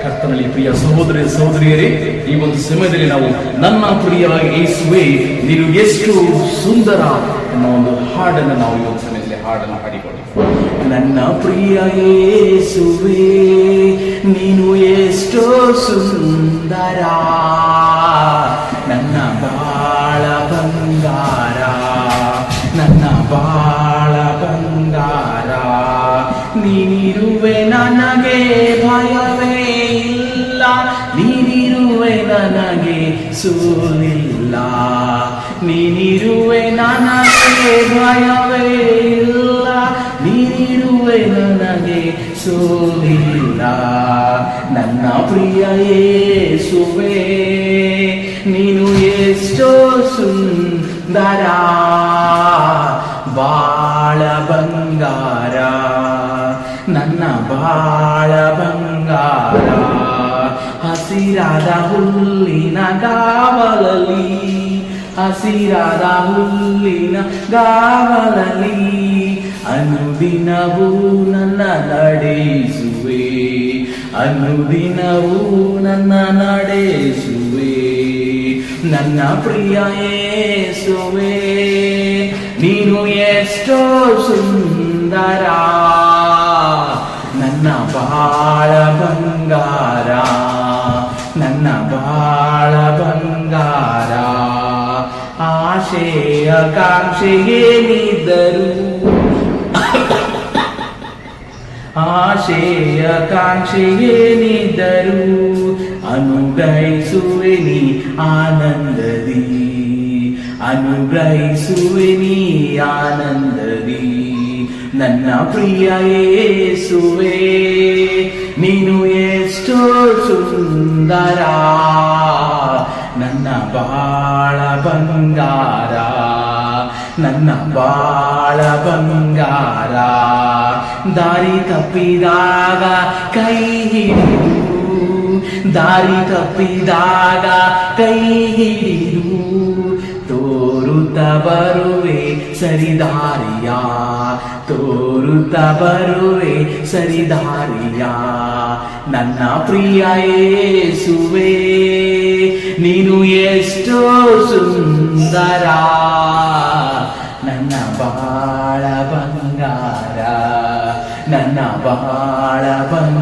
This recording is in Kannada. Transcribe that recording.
ಕರ್ತನಲ್ಲಿ ಪ್ರಿಯ ಸಹೋದರ ಸಹೋದರಿಯರೇ, ಈ ಒಂದು ಸಮಯದಲ್ಲಿ ನಾವು ನನ್ನ ಪ್ರಿಯ ಯೇಸುವೇ ನೀನು ಎಷ್ಟು ಸುಂದರ ಅನ್ನೋ ಒಂದು ಹಾಡನ್ನು ನಾವು ಈ ಒಂದು ಸಮಯದಲ್ಲಿ ಹಾಡನ್ನು ಹಾಡಿಕೊಳ್ಳಿ. ನನ್ನ ಪ್ರಿಯ ಯೇಸುವೇ ನೀನು ಎಷ್ಟೋ ಸುಂದರ, ನನ್ನ ಬಾಳ ಬಂಗಾರ, ನನ್ನ ಬಾಳ ಬಂಗಾರ, ನೀನಿರುವೆ ನನಗೆ ಭಯವೇ ಇಲ್ಲ, ನೀನಿರುವೆ ನನಗೆ ಸೋಲಿಲ್ಲ, ನೀನಿರುವೆ ನನಗೆ ಭಯವೇ ಇಲ್ಲ, ನೀನಿರುವೆ ನನಗೆ ಸೋಲಿಲ್ಲ. ನನ್ನ ಪ್ರಿಯ ಯೇಸುವೇ ನೀನು ಎಷ್ಟೋ ಸುಂದರ, ಬಾಳ ಬಂಗಾರ, ನನ್ನ ಬಾಳ ಬಂಗಾರ, ಹಸಿರಾದ ಹುಲ್ಲಿನ ಗಾವಲಲ್ಲಿ, ಹಸಿರಾದ ಹುಲ್ಲಿನ ಗಾವಲಲ್ಲಿ ಅನುದಿನವೂ ನನ್ನ ನಡೆಸುವೆ, ಅನುದಿನವೂ ನನ್ನ ನಡೆಸುವೆ. ನನ್ನ ಪ್ರಿಯ ಯೇಸುವೇ ನೀನು ಎಷ್ಟೋ ಸುಂದರ, ನನ್ನ ಬಾಳ ಬಂಗಾರ, ನನ್ನ ಬಾಳ ಬಂಗಾರ, ಆಶೆಯ ಕಾಂಕ್ಷೆಯೇನಿದ್ದರು, ಆಶೆಯ ಕಾಂಕ್ಷೆಯೇನಿದ್ದರು ಅನುಗ್ರಹಿಸುವೆ ನೀ ಆನಂದದಿ, ಅನುಗ್ರಹಿಸುವೆ ನೀ ಆನಂದದಿ. ನನ್ನ ಪ್ರಿಯ ಯೇಸುವೇ ನೀನು ಎಷ್ಟೋ ಸುಂದರ, ನನ್ನ ಬಾಳ ಬಂಗಾರ, ನನ್ನ ಬಾಳ ಬಂಗಾರ, ದಾರಿ ತಪ್ಪಿದಾಗ ಕೈ ಹಿಡಿದು, ದಾರಿ ತಪ್ಪಿದಾಗ ಕೈ ಹಿಡಿದು ತೋರುತ್ತ ಬರುವೆ ಸರಿದಾರಿಯ, ತೋರುತ್ತ ಬರುವೆ ಸರಿದಾರಿಯ. ನನ್ನ ಪ್ರಿಯ ಯೇಸುವೇ ನೀನು ಎಷ್ಟೋ ಸುಂದರ, ನನ್ನ ಬಾಳ ಬಂಗಾರ, ನನ್ನ ಬಾಳ ಬಂಗಾರ.